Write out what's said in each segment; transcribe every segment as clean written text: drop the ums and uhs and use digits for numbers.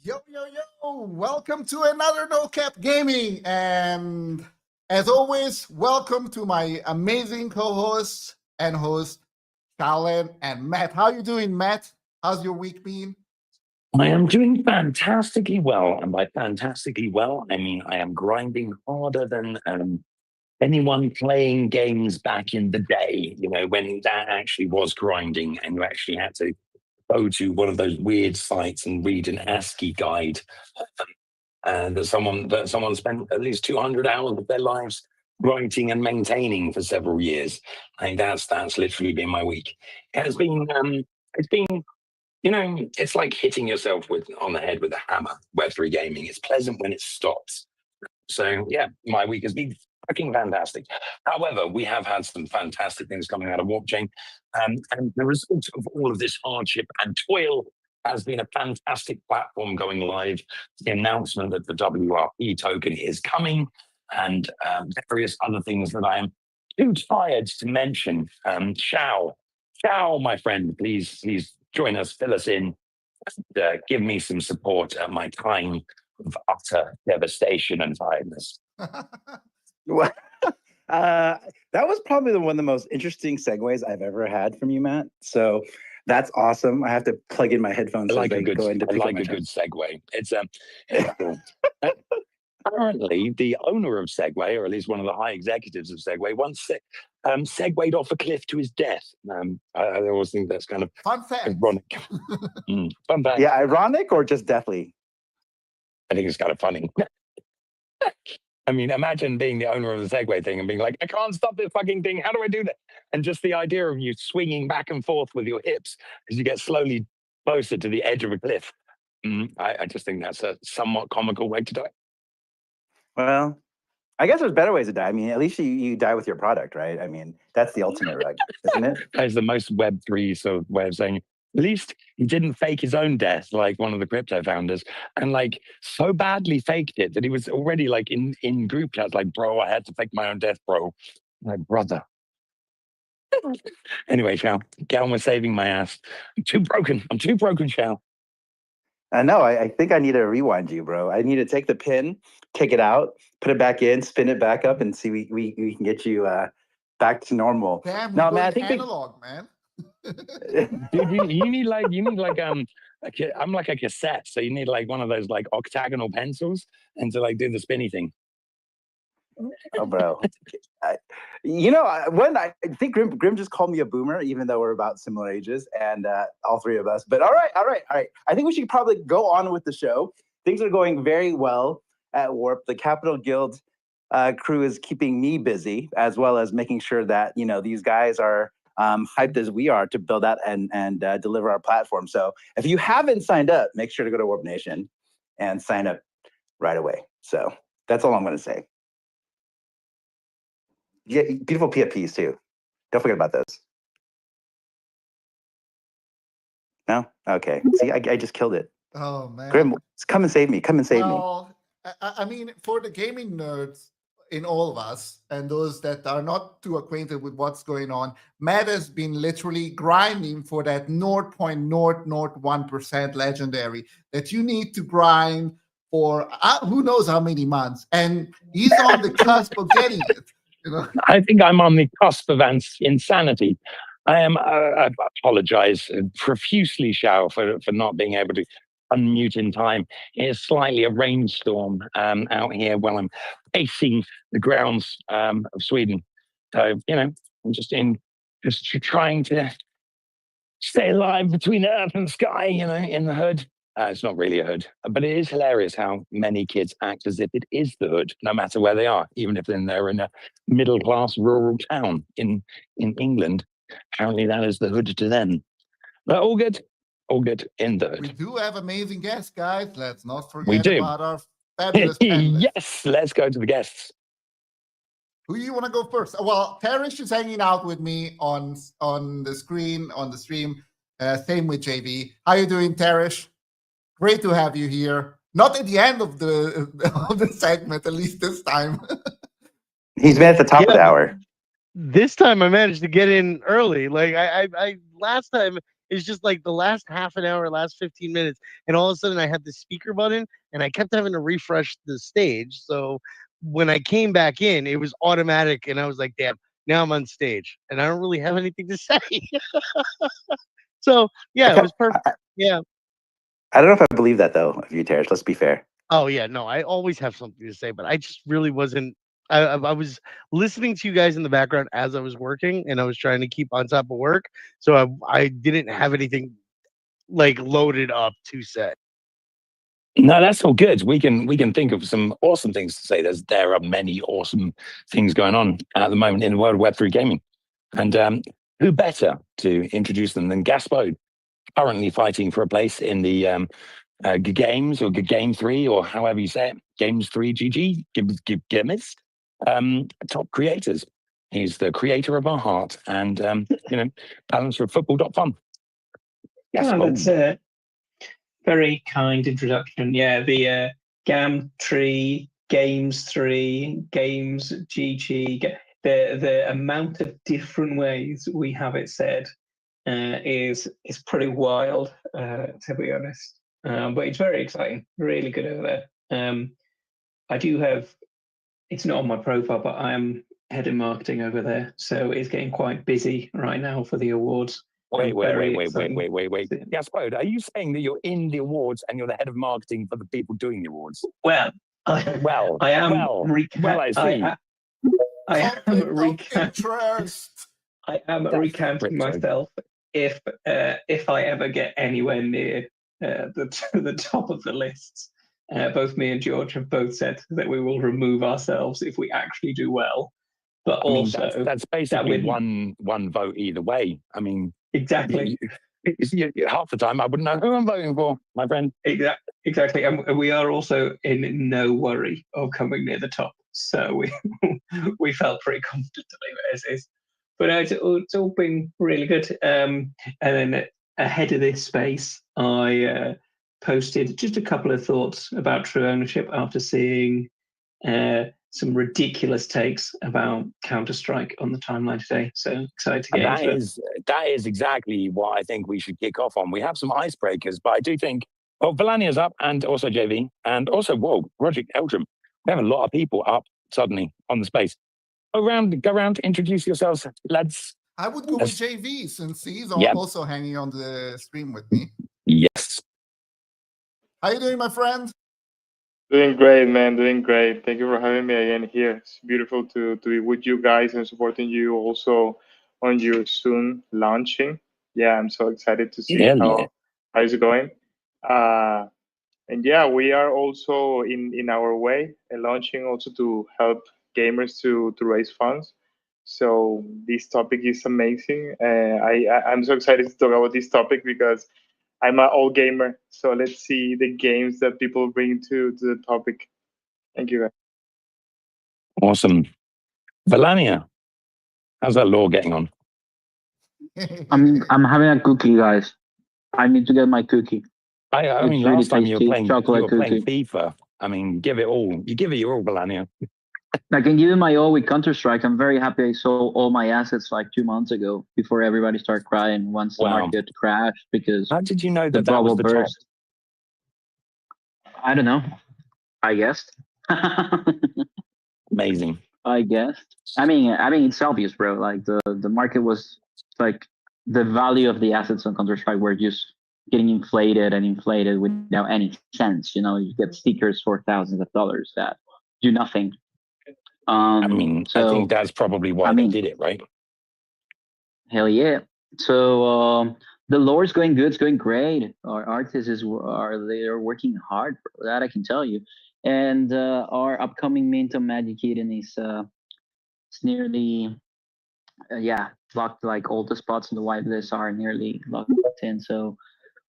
Yo, yo, yo, welcome to another No Cap Gaming. And as always, welcome to my amazing co-hosts and hosts, Colin and Matt. How you doing, Matt? How's your week been? I am doing fantastically well. And by fantastically well, I mean I am grinding harder than anyone playing games back in the day, you know, when that actually was grinding and you actually had to go to one of those weird sites and read an ASCII guide that someone spent at least 200 hours of their lives writing and maintaining for several years. I think that's literally been my week. It's been you know, it's like hitting yourself on the head with a hammer. Web3 gaming. It's pleasant when it stops. So yeah, my week has been fucking fantastic. However, we have had some fantastic things coming out of Warp Chain, and the result of all of this hardship and toil has been a fantastic platform going live. The announcement that the WRP token is coming, and various other things that I am too tired to mention. Shao, my friend, please join us, fill us in, and give me some support at my time of utter devastation and tiredness. Well, that was probably one of the most interesting segues I've ever had from you, Matt. So that's awesome. I have to plug in my headphones. I like a good segue. It's apparently the owner of Segway, or at least one of the high executives of Segway, once segued off a cliff to his death. I always think that's kind of fun fact. Ironic. Fun fact. Yeah, ironic or just deathly? I think it's kind of funny. I mean, imagine being the owner of the Segway thing and being like, I can't stop this fucking thing. How do I do that? And just the idea of you swinging back and forth with your hips as you get slowly closer to the edge of a cliff. I just think that's a somewhat comical way to die. Well, I guess there's better ways to die. I mean, at least you die with your product, right? I mean, that's the ultimate, right? Isn't it? That's the most Web3 sort of way of saying it. At least he didn't fake his own death like one of the crypto founders, and like so badly faked it that he was already like in group chats like, bro, I had to fake my own death, bro. Like, brother. Anyway, Shao, get on with saving my ass. I'm too broken, Shao. No, I think I need to rewind you, bro. I need to take the pin, kick it out, put it back in, spin it back up, and see we can get you back to normal. Damn, no, man, I think analog, man. Dude, you need like I'm like a cassette, so you need like one of those like octagonal pencils and to like do the spinny thing. Oh, bro. I think Grim just called me a boomer, even though we're about similar ages, and all three of us. But all right. I think we should probably go on with the show. Things are going very well at Warp. The Capital Guild crew is keeping me busy, as well as making sure that these guys are hyped as we are to build out and deliver our platform. So if you haven't signed up, make sure to go to Warp Nation and sign up right away. So that's all I'm going to say. Yeah, beautiful PFPs too. Don't forget about those. No? Okay. See, I just killed it. Oh man. Grim, come and save me. Come and save me. Well, I mean, for the gaming nerds in all of us and those that are not too acquainted with what's going on, Matt has been literally grinding for that 0.001% legendary that you need to grind for who knows how many months, and he's on the cusp of getting it. You know? I think I'm on the cusp of insanity. I apologize profusely, Xiao, for not being able to unmute in time. It's slightly a rainstorm out here while I'm pacing the grounds of Sweden. So, I'm just trying to stay alive between the earth and the sky, in the hood. It's not really a hood, but it is hilarious how many kids act as if it is the hood, no matter where they are, even if they're in a middle-class rural town in England. Apparently, that is the hood to them. But all good in the hood. We do have amazing guests, guys. Let's not We forget do. about our fabulous panelists. Yes, let's go to the guests. Who do you want to go first? Well, Tarish is hanging out with me on the screen, on the stream. Same with JV. How you doing, Tarish? Great to have you here. Not at the end of the segment, at least this time. He's been at the top of the hour. This time I managed to get in early. Like I last time it's just like the last half an hour, last 15 minutes, and all of a sudden I had the speaker button and I kept having to refresh the stage. So when I came back in, it was automatic, and I was like, damn, now I'm on stage and I don't really have anything to say. So yeah, it was perfect. Yeah. I don't know if I believe that though of you, Terrence. Let's be fair. Oh yeah, no, I always have something to say, but I just really wasn't. I was listening to you guys in the background as I was working, and I was trying to keep on top of work, so I didn't have anything like loaded up to say. No, that's all good. We can think of some awesome things to say. There are many awesome things going on at the moment in the world of Web3 gaming, and who better to introduce them than Gaspode, currently fighting for a place in the games or Game 3 or however you say it, Games 3 GG, Gimmist, top creators. He's the creator of our heart and, balance for football.fun. Yes, that's a very kind introduction. Yeah, the Gam 3, Games 3, Games GG, the amount of different ways we have it said is pretty wild, to be honest. But it's very exciting, really good over there. I do have, it's not on my profile, but I am head of marketing over there, so it's getting quite busy right now for the awards. Wait. Gaspode, are you saying that you're in the awards and you're the head of marketing for the people doing the awards? Well, I am. I am recounting myself if I ever get anywhere near the top of the lists. Both me and George have both said that we will remove ourselves if we actually do well. But also, that's basically one vote either way. I mean, exactly. Half the time, I wouldn't know who I'm voting for, my friend. Exactly, and we are also in no worry of coming near the top, so we felt pretty confident to leave it as is. But it's all been really good. And then ahead of this space, I posted just a couple of thoughts about true ownership after seeing some ridiculous takes about Counter-Strike on the timeline today. So excited to get into it. That is exactly what I think we should kick off on. We have some icebreakers, but I do think, Valania's up, and also JV, and also, Roger Eldrum. We have a lot of people up suddenly on the space. Go around, introduce yourselves, lads. I would go with JV since he's also hanging on the stream with me. Yes. How you doing, my friend? Doing great, man. Doing great. Thank you for having me again here. It's beautiful to be with you guys and supporting you also on your soon launching. Yeah, I'm so excited to see how it's going. And yeah, we are also in our way launching also to help gamers to raise funds. So this topic is amazing. I'm so excited to talk about this topic because I'm an old gamer, so let's see the games that people bring to the topic. Thank you, guys. Awesome. Valania, how's that law getting on? I'm having a cookie, guys. I need to get my cookie. I mean, It's really last time you tasty. were Chocolate playing tutti. FIFA. I mean, give it all. You give it your all, Melania. I can give you my all with Counter-Strike. I'm very happy I sold all my assets like 2 months ago before everybody started crying once the Wow. market crashed because How did you know the that that was bubble the top? burst. I don't know. I guessed. Amazing. I guessed. I mean, it's obvious, bro. Like the market was like the value of the assets on Counter-Strike were just getting inflated and inflated without any sense. You know, you get stickers for thousands of dollars that do nothing. I mean, I think that's probably why they did it, right? Hell yeah. So the lore is going good. It's going great. Our artists they're working hard for that, I can tell you. And our upcoming mint on Magic Eden is it's nearly locked. Like all the spots in the whitelist are nearly locked in. So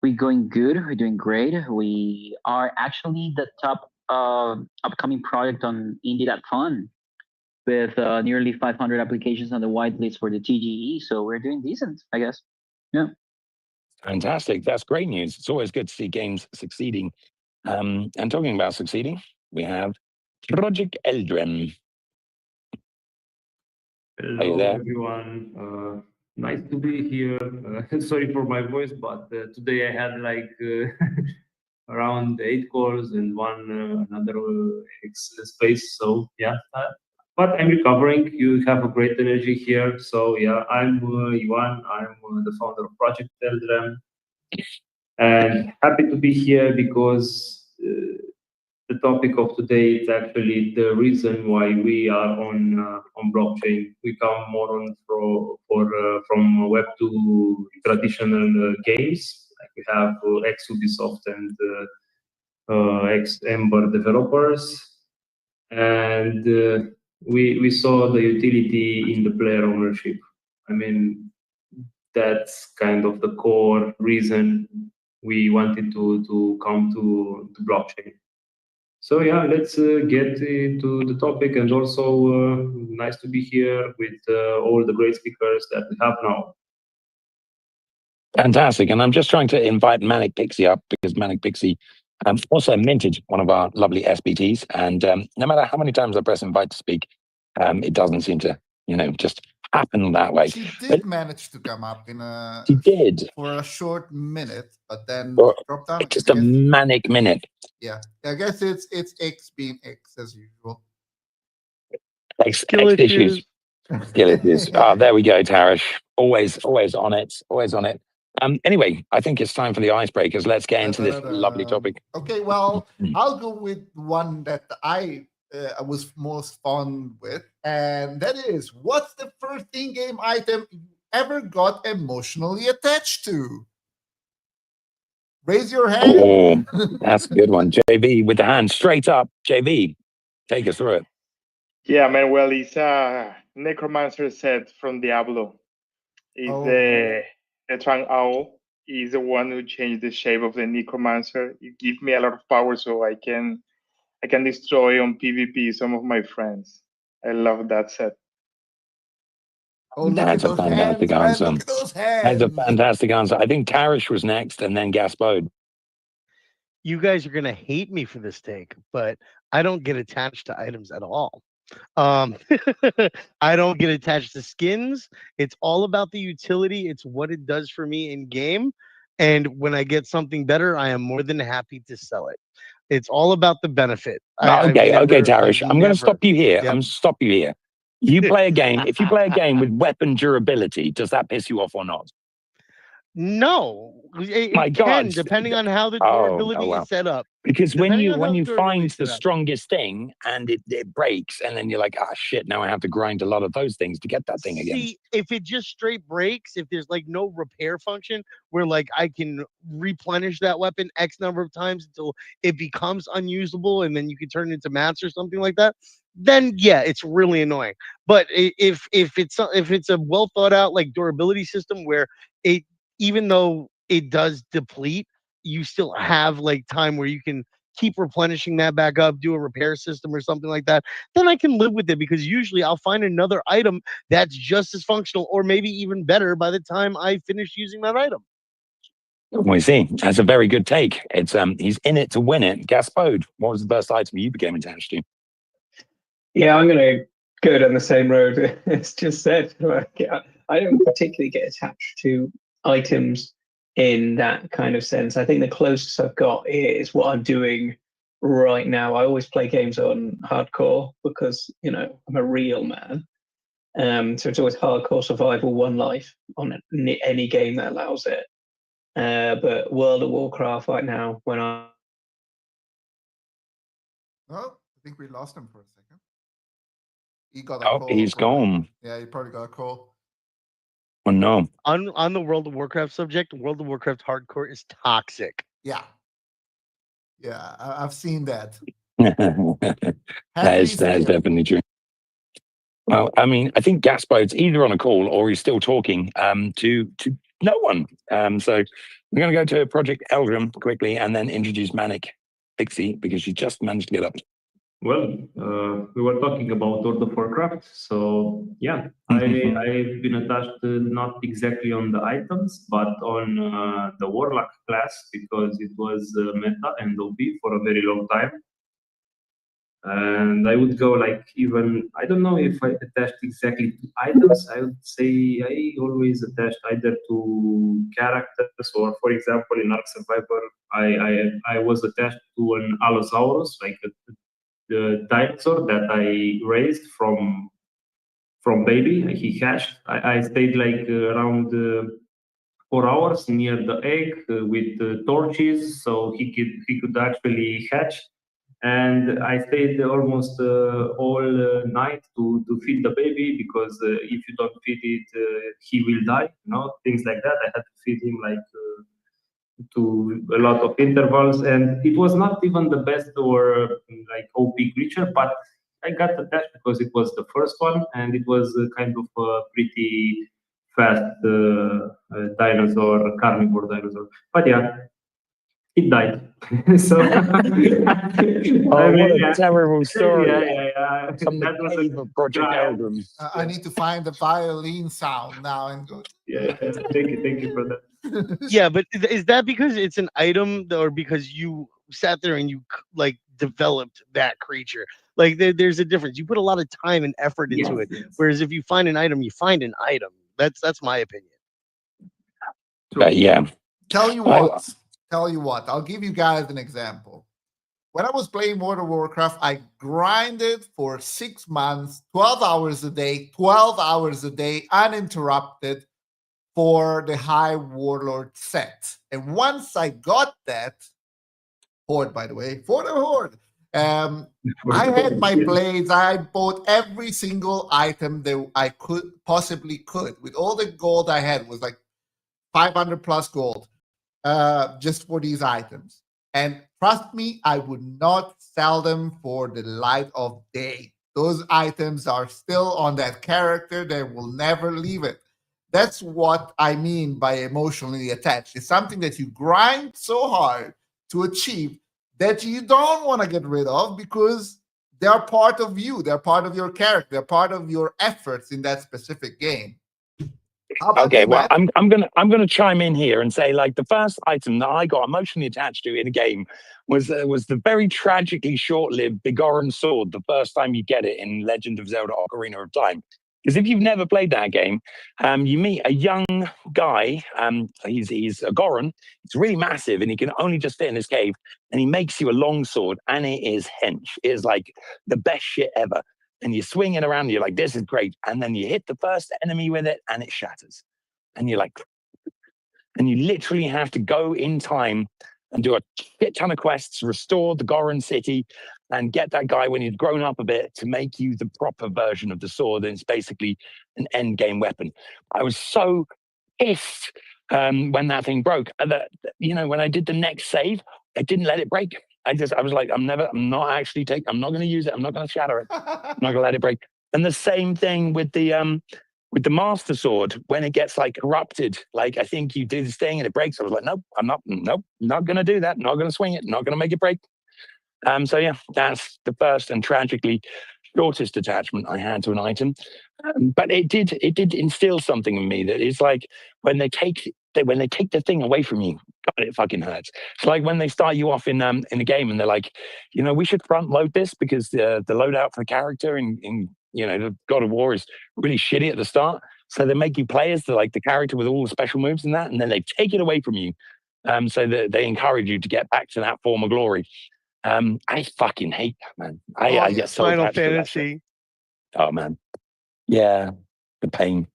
we're going good. We're doing great. We are actually the top upcoming project on Indie.fun with nearly 500 applications on the whitelist for the TGE. So we're doing decent, I guess. Yeah. Fantastic. That's great news. It's always good to see games succeeding. And talking about succeeding, we have Project Eldren. Hello, everyone. Nice to be here. Sorry for my voice, but today I had like around 8 calls and another X space. So yeah, but I'm recovering. You have a great energy here. So yeah, I'm Ivan. I'm the founder of Project Eldren, and happy to be here because the topic of today is actually the reason why we are on blockchain. We come more on from Web to traditional games. Like we have ex Ubisoft and ex Ember developers, and we saw the utility in the player ownership. I mean, that's kind of the core reason we wanted to come to blockchain. So yeah, let's get into the topic, and also nice to be here with all the great speakers that we have now. Fantastic. And I'm just trying to invite Manic Pixie up because Manic Pixie also minted one of our lovely SBTs. And no matter how many times I press invite to speak, it doesn't seem to, just happen that way. She did manage to come up She did for a short minute, but then dropped down. Just a manic minute. Yeah, I guess it's X being X as usual. Skill issues. Skill issues. There we go, Tarish. Always on it. Always on it. Anyway, I think it's time for the icebreakers. Let's get into this lovely topic. Okay, well, I'll go with one that I was most fond with, and that is, what's the first in-game item you ever got emotionally attached to? Raise your hand. Oh, that's a good one. JV with the hand straight up. JV, take us through it. Yeah, man. Well, it's a necromancer set from Diablo. It's the Trunk Owl is the one who changed the shape of the necromancer. It gives me a lot of power, so I can destroy on PvP some of my friends. I love that set. Oh, that's a fantastic answer. That's a fantastic answer. I think Tarish was next, and then Gaspode. You guys are gonna hate me for this take, but I don't get attached to items at all. I don't get attached to skins. It's all about the utility. It's what it does for me in game. And when I get something better, I am more than happy to sell it. It's all about the benefit. Okay, Tarish. I'm going to stop you here. I'm going to stop you here. You play a game. If you play a game with weapon durability, does that piss you off or not? No, it can, depending on how the durability is set up. Because when you find the strongest thing and it breaks, and then you're like, shit, now I have to grind a lot of those things to get that thing again. See, if it just straight breaks, if there's like no repair function where like I can replenish that weapon X number of times until it becomes unusable, and then you can turn it into mats or something like that, then yeah, it's really annoying. But if it's a well thought out like durability system where it, even though it does deplete, you still have like time where you can keep replenishing that back up, do a repair system or something like that, then I can live with it, because usually I'll find another item that's just as functional or maybe even better by the time I finish using that item. We see. That's a very good take. It's he's in it to win it. Gaspode, what was the first item you became attached to? Yeah, I'm going to go down the same road as just said. I don't particularly get attached to items in that kind of sense. I think the closest I've got is what I'm doing right now. I always play games on hardcore because, you know, I'm a real man. So it's always hardcore survival, one life on any game that allows it. But World of Warcraft right now, when I... Well, I think we lost him for a second. He got a call. He's gone. Yeah, he probably got a call. Oh, no. On the World of Warcraft subject, World of Warcraft hardcore is toxic. Yeah. Yeah, I've seen that. that is definitely true. Well, I mean, I think Gaspod's either on a call or he's still talking to no one. So we're going to go to Project Eldrum quickly and then introduce Manic Pixie because she just managed to get up. Well, we were talking about World of Warcraft, so yeah, I've been attached not exactly on the items, but on the Warlock class because it was meta and OP for a very long time. And I would go like even, I don't know if I attached exactly to items. I would say I always attached either to characters or, for example, in Ark Survivor, I was attached to an Allosaurus, like the dinosaur that I raised from baby. He hatched. I stayed like around 4 hours near the egg with torches, so he could actually hatch. And I stayed almost all night to feed the baby because if you don't feed it, he will die. You know, things like that. I had to feed him like to a lot of intervals, and it was not even the best or like OP creature, but I got attached because it was the first one, and it was kind of a pretty fast dinosaur, carnivore dinosaur. But yeah, it died. So what a terrible story. Yeah. That was a Project Eldrum. I need to find the violin sound now and go. Yeah, thank you for that. Yeah, but is that because it's an item or because you sat there and you like developed that creature? Like there's a difference. You put a lot of time and effort into it. Whereas if you find an item, you find an item. That's my opinion. Yeah. Tell you what, I'll give you guys an example. When I was playing World of Warcraft, I grinded for 6 months, 12 hours a day, uninterrupted for the High Warlord set. And once I got that, Horde, by the way, for the Horde, I had my blades. I bought every single item that I possibly could. With all the gold I had, it was like 500 plus gold. Just for these items. And trust me, I would not sell them for the light of day. Those items are still on that character. They will never leave it. That's what I mean by emotionally attached. It's something that you grind so hard to achieve that you don't want to get rid of because they're part of you. They're part of your character. They're part of your efforts in that specific game. Okay, well, I'm gonna chime in here and say, like, the first item that I got emotionally attached to in a game was the very tragically short-lived Begoran sword. The first time you get it in Legend of Zelda: Ocarina of Time, because if you've never played that game, you meet a young guy. He's a Goron. It's really massive, and he can only just fit in his cave. And he makes you a long sword, and it is hench. It is like the best shit ever. And you swing it around, and you're like, this is great. And then you hit the first enemy with it, and it shatters. And you're like, and you literally have to go in time and do a shit ton of quests, restore the Goron city, and get that guy when he's grown up a bit to make you the proper version of the sword. And it's basically an end game weapon. I was so pissed when that thing broke. That, you know, when I did the next save, I didn't let it break. I was like, I'm not going to use it. I'm not going to shatter it. I'm not going to let it break. And the same thing with the Master Sword, when it gets like corrupted, like I think you do this thing and it breaks. I was like, nope, not going to do that. Not going to swing it. Not going to make it break. So yeah, that's the first and tragically shortest attachment I had to an item. But it did instill something in me that is like when they take when they take the thing away from you, God, it fucking hurts. It's like when they start you off in a game and they're like, we should front load this because the loadout for the character in the God of War is really shitty at the start. So they make you play as the character with all the special moves and that, and then they take it away from you. So that they encourage you to get back to that form of glory. I fucking hate that, man. I get so Final attached to that shit. Fantasy. Oh man, yeah, the pain.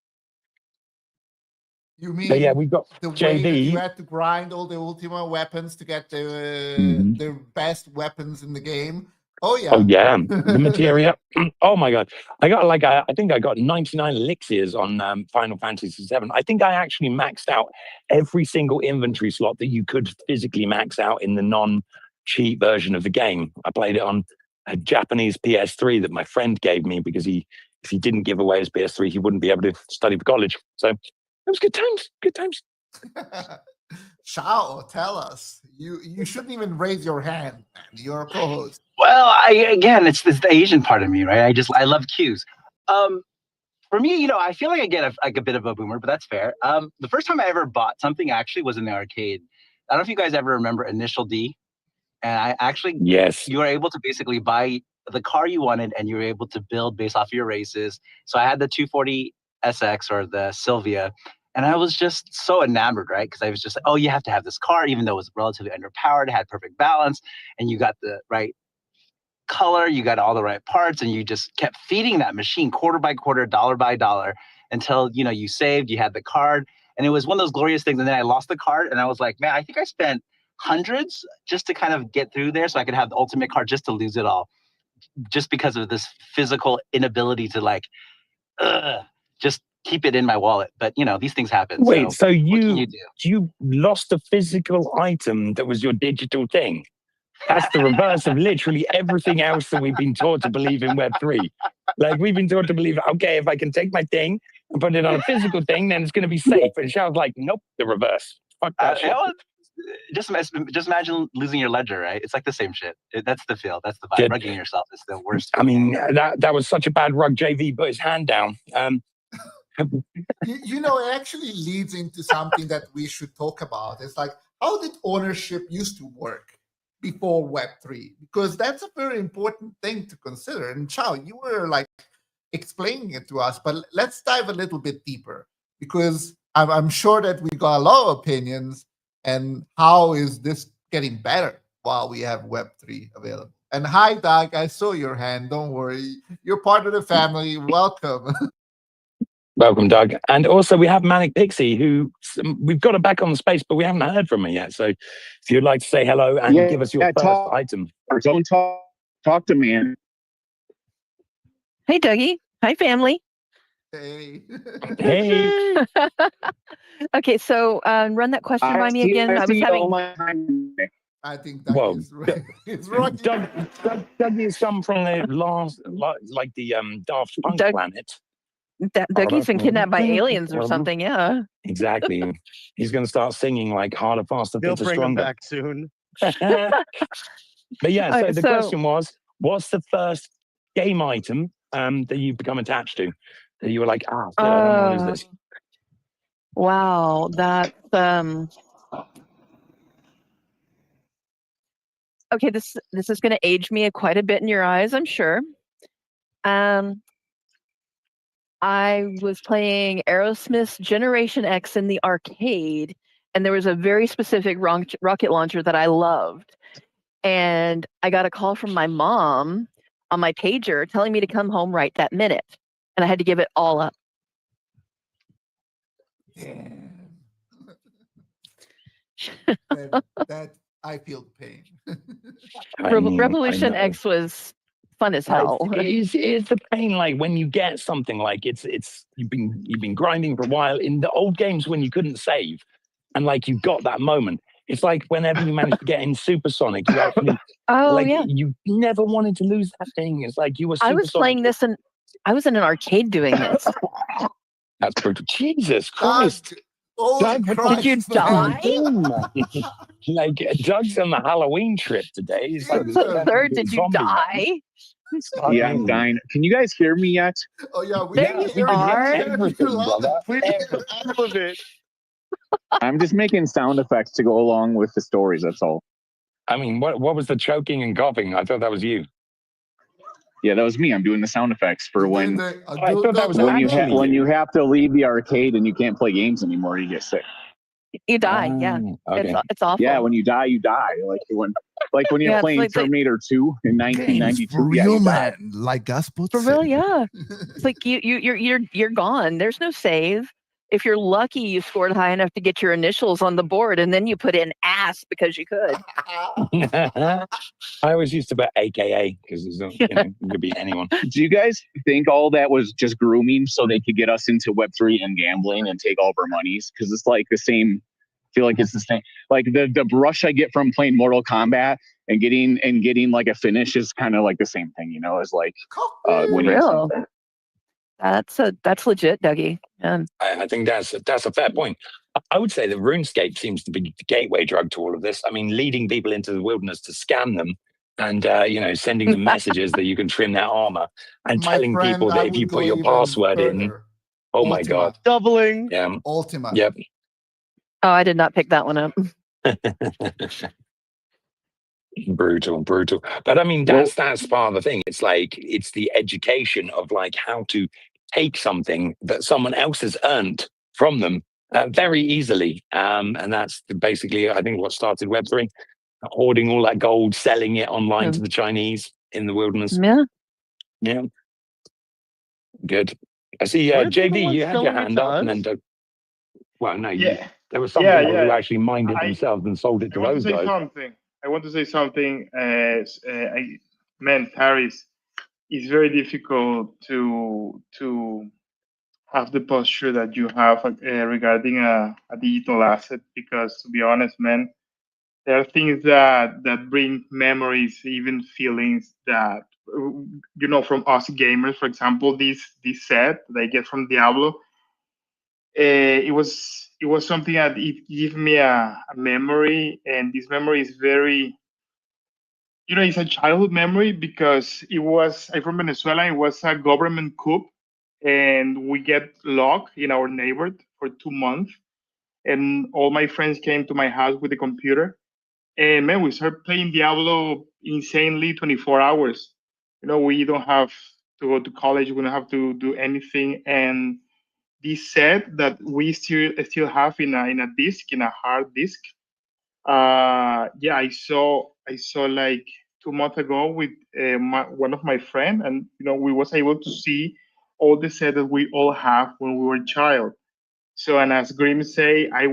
You mean But yeah, we got the way that JD. you had to grind all the Ultima weapons to get the best weapons in the game? Oh yeah. Oh yeah, the materia. Oh my god, I got I think I got 99 elixirs on Final Fantasy VII. I think I actually maxed out every single inventory slot that you could physically max out in the non-cheat version of the game. I played it on a Japanese PS3 that my friend gave me because if he didn't give away his PS3, he wouldn't be able to study for college. So it was good times. Good times. Shao, tell us. You shouldn't even raise your hand, man. You're a co-host. Well, it's the Asian part of me, right? I love cues. For me, I feel like I get a bit of a boomer, but that's fair. The first time I ever bought something actually was in the arcade. I don't know if you guys ever remember Initial D. And I actually, yes, you were able to basically buy the car you wanted, and you were able to build based off your races. So I had the 240 SX or the Sylvia, and I was just so enamored, right? Because I was just like, oh, you have to have this car, even though it was relatively underpowered, it had perfect balance, and you got the right color, you got all the right parts, and you just kept feeding that machine quarter by quarter, dollar by dollar, until you saved, you had the card, and it was one of those glorious things. And then I lost the card, and I was like, man, I think I spent hundreds just to kind of get through there so I could have the ultimate card, just to lose it all, just because of this physical inability to just keep it in my wallet. But these things happen. Wait, so you lost a physical item that was your digital thing? That's the reverse of literally everything else that we've been taught to believe in Web3. We've been taught to believe, okay, if I can take my thing and put it on a physical thing, then it's going to be safe. And Shao's like, nope, the reverse. Fuck that shit. Just imagine losing your ledger, right? It's like the same shit. That's the feel. That's the vibe. Rugging yourself is the worst. I mean, that was such a bad rug. JV put his hand down. It actually leads into something that we should talk about. It's like, how did ownership used to work before Web3? Because that's a very important thing to consider. And Chao, you were explaining it to us, but let's dive a little bit deeper, because I'm sure that we got a lot of opinions. And how is this getting better while we have Web3 available? And hi, Doug, I saw your hand. Don't worry. You're part of the family. Welcome. Welcome, Doug. And also we have Manic Pixie, who we've got her back on the space, but we haven't heard from her yet. So if you'd like to say hello and give us your first item. Don't talk to me. Hey, Dougie. Hi, family. Hey. Hey. Okay, so run that question by me again. I was having. I think Doug is right. It's right. Doug is some from the last, the Daft Punk planet. Dougie's been kidnapped by aliens or something. Yeah. Exactly. He's going to start singing harder, faster, They'll fitter, bring stronger. him back soon. But yeah, so the question was, what's the first game item that you've become attached to? That you were like, I don't want to lose this. Wow, that okay, this is going to age me quite a bit in your eyes, I'm sure. I was playing Aerosmith's Generation X in the arcade, and there was a very specific rocket launcher that I loved. And I got a call from my mom on my pager telling me to come home right that minute. And I had to give it all up. Yeah. that I feel the pain. Revolution X was fun as hell. It's the pain, when you get something it's you've been grinding for a while in the old games when you couldn't save, and you got that moment. It's like whenever you managed to get in Supersonic, you actually you never wanted to lose that thing. It's like you were. I was playing this and I was in an arcade doing this. That's brutal. Jesus Christ. Doug, did you die? Doug's on the Halloween trip today. He's Sir, did you die? Yeah, I'm dying. Can you guys hear me yet? Oh yeah, there you are. Everything, brother. All of it. I'm just making sound effects to go along with the stories. That's all. I mean, what was the choking and coughing? I thought that was you. Yeah, that was me. I'm doing the sound effects for when I thought that was actually when you. you have to leave the arcade and you can't play games anymore. You get sick. You die. Yeah, Okay. it's awful. Yeah, when you die, you die. Like when you're Yeah, it's playing like- Terminator 2 in 1992. For Yeah, real, you die. man. Like Gaspot For real, said. yeah. It's like you're gone. There's no save. If you're lucky, you scored high enough to get your initials on the board, and then you put in ass because you could. I always used to bet AKA because it could be anyone. Do you guys think all that was just grooming so they could get us into Web3 and gambling and take all of our monies? Because it's like the same. I feel like it's the same. Like the rush I get from playing Mortal Kombat and getting like a finish is kind of like the same thing, as like winning Real. something. That's legit, Dougie. I think that's a fair point. I would say that RuneScape seems to be the gateway drug to all of this. I mean, leading people into the wilderness to scam them and, sending them messages that you can trim their armor and telling people that if you put your password in, oh my God. Doubling. Yeah. Ultima. Yep. Oh, I did not pick that one up. Brutal. But I mean, that's part of the thing. It's like, it's the education of like how to take something that someone else has earned from them very easily. And that's basically, I think, what started Web3, hoarding all that gold, selling it online to the Chinese in the wilderness. Yeah. Good. I see, JV, you had your hand up and then, well, no, there was some people who actually mined it themselves and sold it to those guys. I want to say something. Paris, it's very difficult to have the posture that you have regarding a digital asset, because to be honest, man, there are things that bring memories, even feelings that from us gamers. For example, this set that I get from Diablo. It was something that it gave me a memory, and this memory is very, it's a childhood memory because I'm from Venezuela. It was a government coup, and we get locked in our neighborhood for 2 months, and all my friends came to my house with a computer, and man, we started playing Diablo insanely 24 hours. We don't have to go to college. We don't have to do anything, and this set that we still have in a disk, in a hard disk. I saw like 2 months ago with one of my friend, and we was able to see all the set that we all have when we were a child. So, and as Grim say, I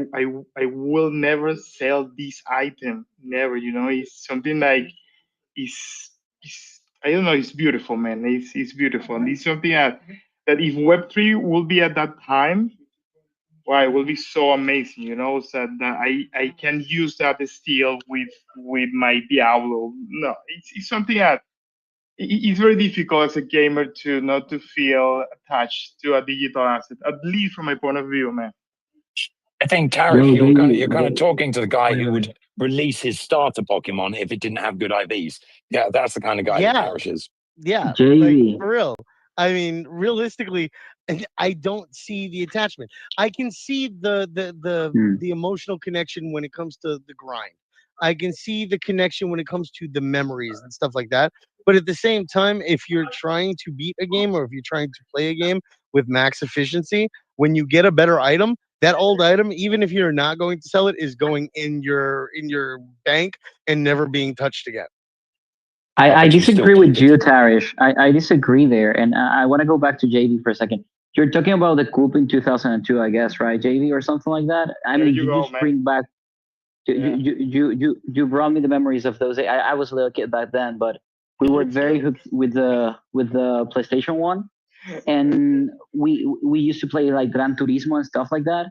will never sell this item, never. It's something like it's I don't know, it's beautiful, man. It's beautiful, and it's something that if Web3 will be at that time, wow, it will be so amazing, so that I can use that still with my Diablo. No, it's something that it's very difficult as a gamer to not to feel attached to a digital asset, at least from my point of view, man. I think, Tarish, you're kind of talking to the guy who would release his starter Pokemon if it didn't have good IVs. Yeah, that's the kind of guy that Tarish is. Yeah, JV. for real. I mean, realistically, I don't see the attachment. I can see the emotional connection when it comes to the grind. I can see the connection when it comes to the memories and stuff like that. But at the same time, if you're trying to beat a game or if you're trying to play a game with max efficiency, when you get a better item, that old item, even if you're not going to sell it, is going in your bank and never being touched again. I disagree with you, Tarish. I disagree there, and I want to go back to JV for a second. You're talking about the coup in 2002, I guess, right, JV, or something like that. I mean, you just bring back. You brought me the memories of those. I was a little kid back then, but we were very hooked with the PlayStation 1, and we used to play like Gran Turismo and stuff like that.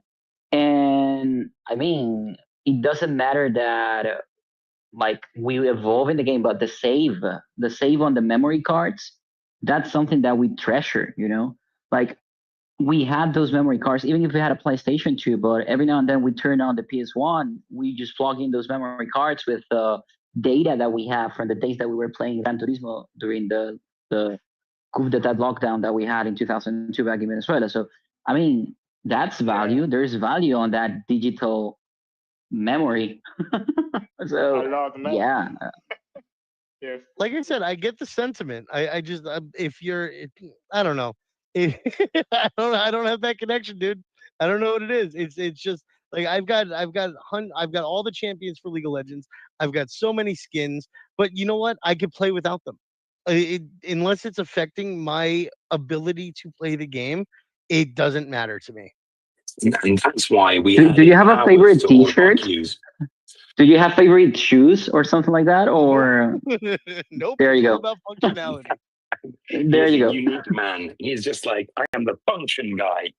And I mean, it doesn't matter that like we evolve in the game, but the save on the memory cards, that's something that we treasure, like we had those memory cards, even if we had a PlayStation 2, but every now and then we turn on the PS1, we just plug in those memory cards with the data that we have from the days that we were playing Gran Turismo during the coup d'etat lockdown that we had in 2002 back in Venezuela. So, I mean, That's value. There's value on that digital memory. So A lot, man. yeah, Yes. Like I said, I get the sentiment. I just if you're, I don't know. I don't have that connection, dude. I don't know what it is. It's just like I've got all the champions for League of Legends. I've got so many skins, but you know what? I could play without them. Unless it's affecting my ability to play the game, it doesn't matter to me. And that's why we do you have a powers favorite to all of our T-shirt? queues. Do you have favorite shoes or something like that? Or Nope. there It's you all go. about functionality. There He's a you go. unique man. He's just like, I am the function guy.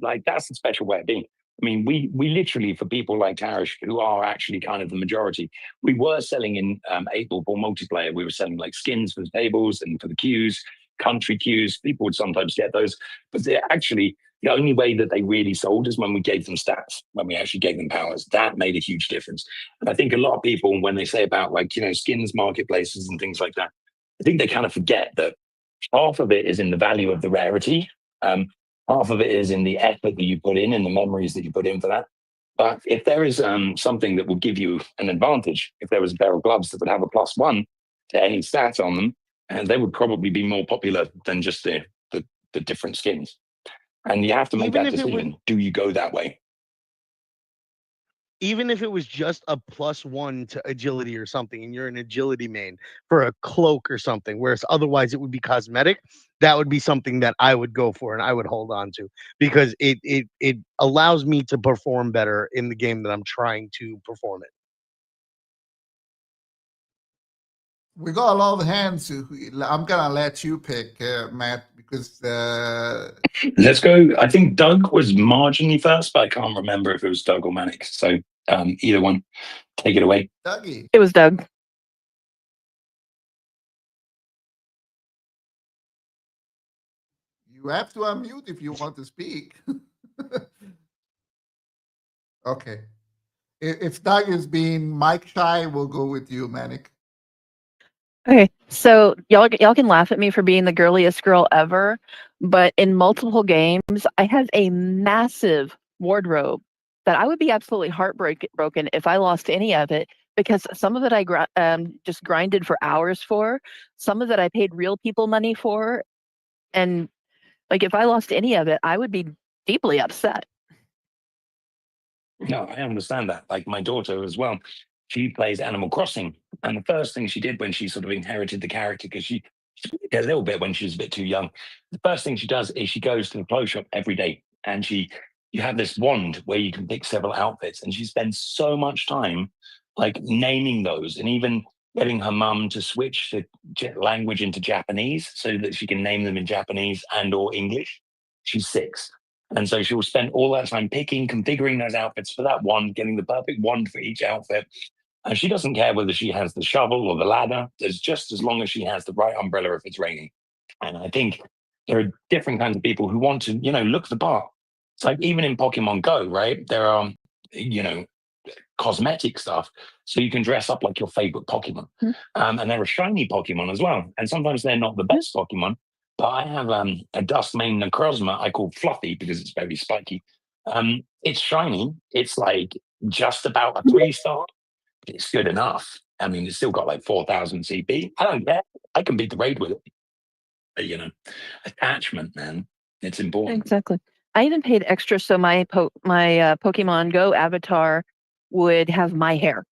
Like, that's a special way of being. I mean, we literally, for people like Tarish, who are actually kind of the majority, we were selling in 8-ball multiplayer. We were selling like skins for the tables and for the queues, country queues. People would sometimes get those, but they're actually the only way that they really sold is when we gave them stats, when we actually gave them powers. That made a huge difference. And I think a lot of people, when they say about like, skins marketplaces and things like that, I think they kind of forget that half of it is in the value of the rarity. Half of it is in the effort that you put in and the memories that you put in for that. But if there is something that will give you an advantage, if there was a pair of gloves that would have a +1 to any stat on them, and they would probably be more popular than just the different skins. And you have to make Even that if it would- decision. Do you go that way? Even if it was just a +1 to agility or something, and you're an agility main for a cloak or something, whereas otherwise it would be cosmetic, that would be something that I would go for and I would hold on to because it allows me to perform better in the game that I'm trying to perform in. We got a lot of hands. I'm gonna let you pick, Matt, because Let's go. I think Doug was marginally first, but I can't remember if it was Doug or Manic. So either one, take it away. Dougie, It was Doug. you have to unmute if you want to speak. Okay. If Doug is being mic shy, we'll go with you, Manic. Okay, so y'all can laugh at me for being the girliest girl ever, but in multiple games, I have a massive wardrobe that I would be absolutely heartbroken if I lost any of it because some of it I just grinded for hours for, some of it I paid real people money for, and like if I lost any of it, I would be deeply upset. No, I understand that. Like my daughter as well. She plays Animal Crossing. And the first thing she did when she sort of inherited the character, because she did a little bit when she was a bit too young. The first thing she does is she goes to the clothes shop every day and you have this wand where you can pick several outfits. And she spends so much time like naming those and even getting her mum to switch the language into Japanese so that she can name them in Japanese and or English. She's 6. And so she will spend all that time picking, configuring those outfits for that wand, getting the perfect wand for each outfit. And she doesn't care whether she has the shovel or the ladder. There's just as long as she has the right umbrella if it's raining. And I think there are different kinds of people who want to, look the part. It's like even in Pokemon Go, right? There are, cosmetic stuff. So you can dress up like your favorite Pokemon. And there are shiny Pokemon as well. And sometimes they're not the best Pokemon. But I have a Dustmane Necrozma I call Fluffy because it's very spiky. It's shiny. It's like just about a 3-star. It's good enough. I mean, it's still got like 4,000 CP. I don't care. I can beat the raid with it. But, attachment, man. It's important. Exactly. I even paid extra so my Pokemon Go avatar would have my hair.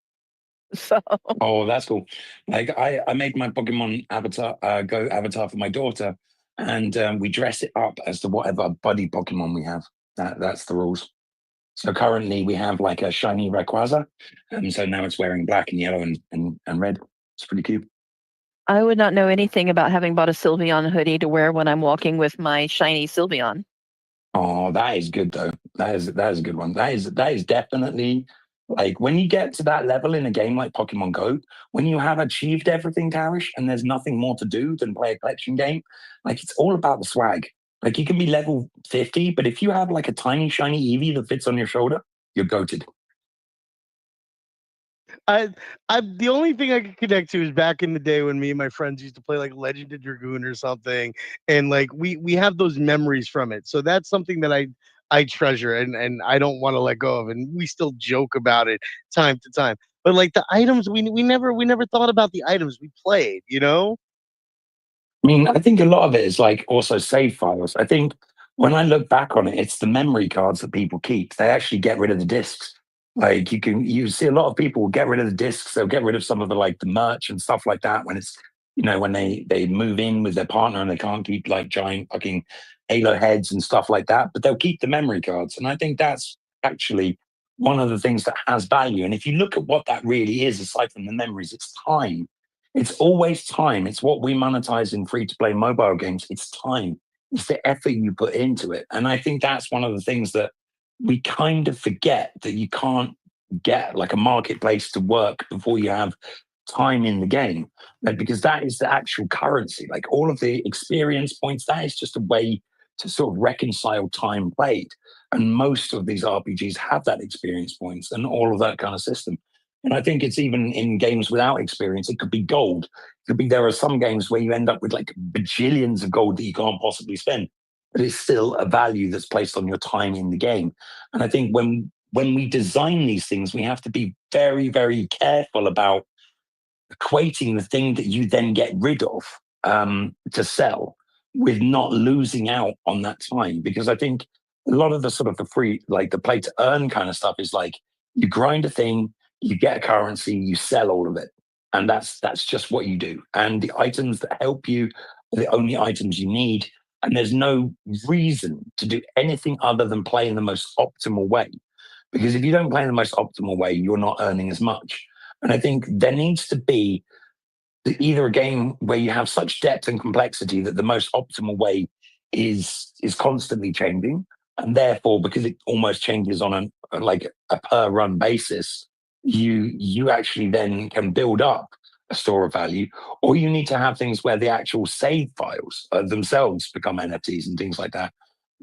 So Oh, that's cool. Like I made my Pokemon avatar Go avatar for my daughter, and we dress it up as to whatever buddy Pokemon we have. That's the rules. So currently we have like a shiny Rayquaza, and so now it's wearing black and yellow and red. It's pretty cute. I would not know anything about having bought a Sylveon hoodie to wear when I'm walking with my shiny Sylveon. Oh, that is good though. That is a good one. That is definitely like when you get to that level in a game like Pokemon Go, when you have achieved everything, Tarish, and there's nothing more to do than play a collection game, like it's all about the swag. Like you can be level 50, but if you have like a tiny shiny Eevee that fits on your shoulder, you're goated. I the only thing I can connect to is back in the day when me and my friends used to play like Legend of Dragoon or something, and like we have those memories from it. So that's something that I treasure and I don't want to let go of, and we still joke about it time to time. But like the items, we never thought about the items we played, you know? I mean, I think a lot of it is like also save files. I think when I look back on it, it's the memory cards that people keep. They actually get rid of the discs. Like you see a lot of people will get rid of the discs. They'll get rid of some of the like the merch and stuff like that when it's when they move in with their partner and they can't keep like giant fucking Halo heads and stuff like that. But they'll keep the memory cards, and I think that's actually one of the things that has value. And if you look at what that really is, aside from the memories, it's time. It's always time. It's what we monetize in free to play mobile games. It's time. It's the effort you put into it. And I think that's one of the things that we kind of forget, that you can't get like a marketplace to work before you have time in the game. Like, because that is the actual currency. Like all of the experience points, that is just a way to sort of reconcile time played. And most of these RPGs have that experience points and all of that kind of system. And I think it's even in games without experience, it could be gold. It could be there are some games where you end up with like bajillions of gold that you can't possibly spend, but it's still a value that's placed on your time in the game. And I think when we design these things, we have to be very, very careful about equating the thing that you then get rid of to sell with not losing out on that time. Because I think a lot of the sort of the free, like the play to earn kind of stuff is like you grind a thing, you get a currency, you sell all of it. And that's just what you do. And the items that help you are the only items you need. And there's no reason to do anything other than play in the most optimal way. Because if you don't play in the most optimal way, you're not earning as much. And I think there needs to be either a game where you have such depth and complexity that the most optimal way is constantly changing. And therefore, because it almost changes on a per run basis, you actually then can build up a store of value, or you need to have things where the actual save files themselves become NFTs and things like that.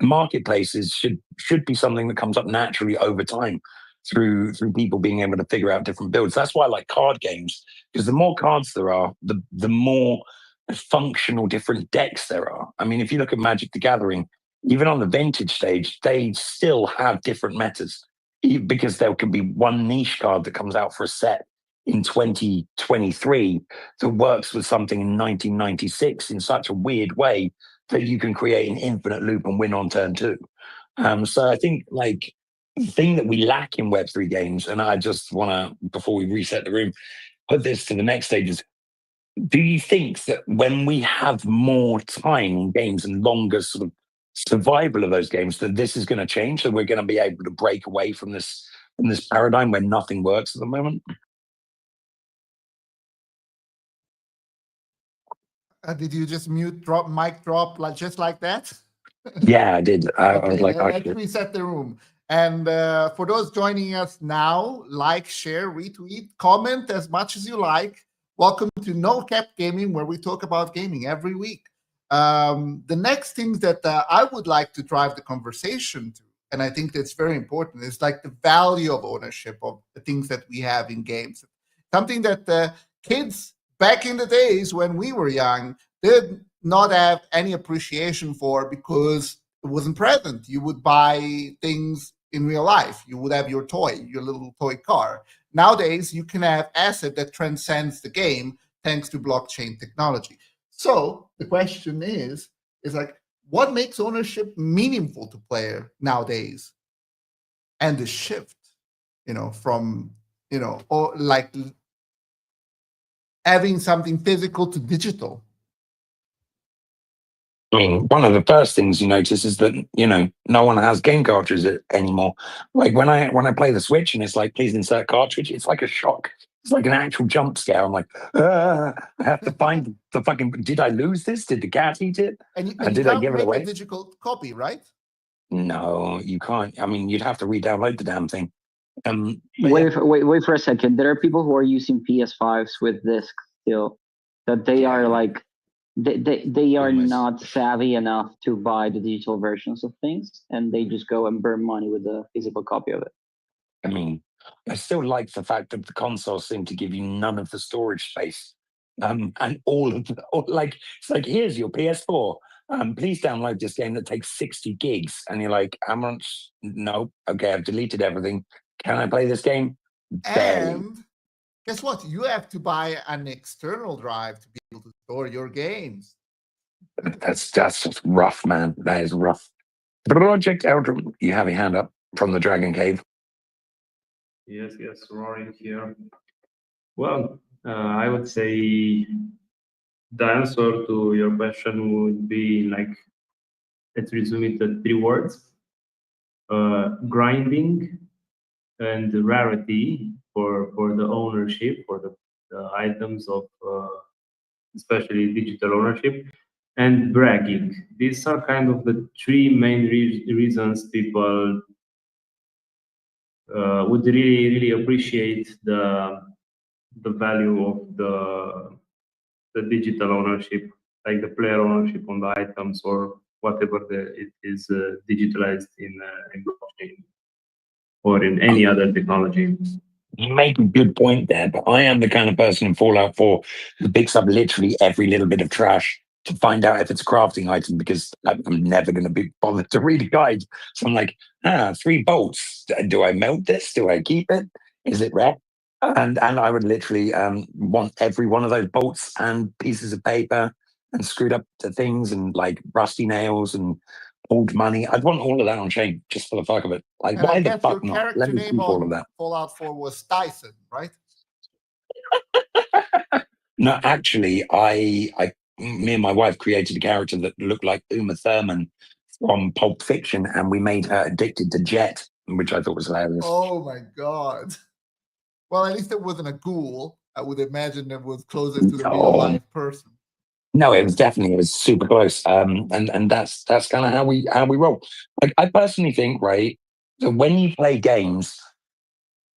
Marketplaces should be something that comes up naturally over time through people being able to figure out different builds. That's why I like card games, because the more cards there are, the more functional different decks there are. I mean, if you look at Magic the Gathering, even on the vintage stage, they still have different metas, because there can be one niche card that comes out for a set in 2023 that works with something in 1996 in such a weird way that you can create an infinite loop and win on turn two. So I think like the thing that we lack in Web3 games, and I just want to, before we reset the room, put this to the next stage is, do you think that when we have more time in games and longer sort of survival of those games, that this is going to change, that we're going to be able to break away from this paradigm where nothing works at the moment? Did you just mic drop like just like that? Yeah, I did. I was like, let's reset the room. And for those joining us now, like, share, retweet, comment as much as you like. Welcome to No Cap Gaming, where we talk about gaming every week. The next things that I would like to drive the conversation to, and I think that's very important, is like the value of ownership of the things that we have in games. Something that kids back in the days when we were young did not have any appreciation for, because it wasn't present. You would buy things in real life. You would have your toy, your little toy car. Nowadays, you can have asset that transcends the game thanks to blockchain technology. So the question is like, what makes ownership meaningful to player nowadays? And the shift, from, or like having something physical to digital. I mean, one of the first things you notice is that, no one has game cartridges anymore. Like when I play the Switch and it's like, please insert cartridge, it's like a shock. It's like an actual jump scare. I'm like, I have to find the fucking, did I lose this? Did the cat eat it? And you did I can't give it make away? a digital copy, right? No, you can't. I mean, you'd have to re-download the damn thing. Wait for a second. There are people who are using PS5s with discs still, that they are like, they are not savvy enough to buy the digital versions of things, and they just go and burn money with the physical copy of it. I mean, I still like the fact that the consoles seem to give you none of the storage space. And all of the, it's like, here's your PS4. please download this game that takes 60 gigs. And you're like, how much? No. Okay, I've deleted everything. Can I play this game? Barely. And guess what? You have to buy an external drive to be able to store your games. That's just rough, man. That is rough. Project Eldrum, you have your hand up from the Dragon Cave. Yes, Roaring here. Well, I would say the answer to your question would be like, let's resume it at 3 words. Grinding and rarity for the ownership, for the items of especially digital ownership, and bragging. These are kind of the 3 main reasons people would really appreciate the value of the digital ownership, like the player ownership on the items or whatever it is digitalized in blockchain or in any other technology. You make a good point there, but I am the kind of person in Fallout 4 who picks up literally every little bit of trash to find out if it's a crafting item, because I'm never going to be bothered to read a guide. So I'm like, 3 bolts. Do I melt this? Do I keep it? Is it rare? And I would literally want every one of those bolts and pieces of paper and screwed up to things and like rusty nails and old money. I'd want all of that on chain just for the fuck of it. Like, And why I the guess fuck your not? character Let me name keep all of on that. Fallout 4 was Tyson, right? No, actually, me and my wife created a character that looked like Uma Thurman from Pulp Fiction, and we made her addicted to Jet, which I thought was hilarious. Oh my god. Well, at least it wasn't a ghoul. I would imagine it was closest to the real life person. No, it was super close. And that's kind of how we roll. Like, I personally think, right, that when you play games,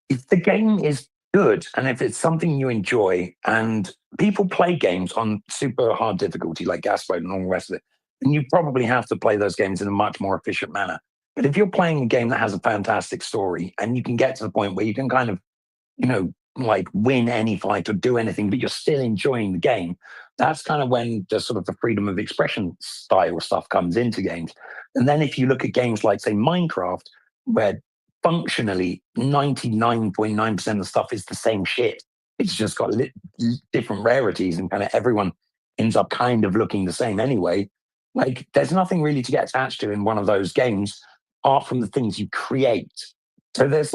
if the game is good and if it's something you enjoy, and people play games on super hard difficulty like gas mode and all the rest of it, and you probably have to play those games in a much more efficient manner. But if you're playing a game that has a fantastic story and you can get to the point where you can kind of, like win any fight or do anything, but you're still enjoying the game, that's kind of when the sort of the freedom of expression style stuff comes into games. And then if you look at games like, say, Minecraft, where functionally 99.9% of the stuff is the same shit, it's just got different rarities and kind of everyone ends up kind of looking the same anyway. Like, there's nothing really to get attached to in one of those games apart from the things you create. So there's